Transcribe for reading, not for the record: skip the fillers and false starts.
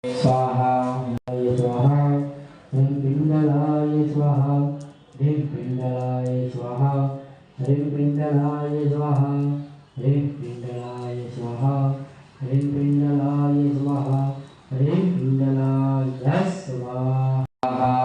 स्वाहा स्वाहा ह्रीं पिंगलाय स्वाहा ह्रीं पिंगलाय स्वाहा ह्रीं पिंगलाय स्वाहा ह्रीं पिंगलाय स्वाहा ह्रीं पिंगलाय स्वाहा ह्रीं पिंगलाय स्वाहा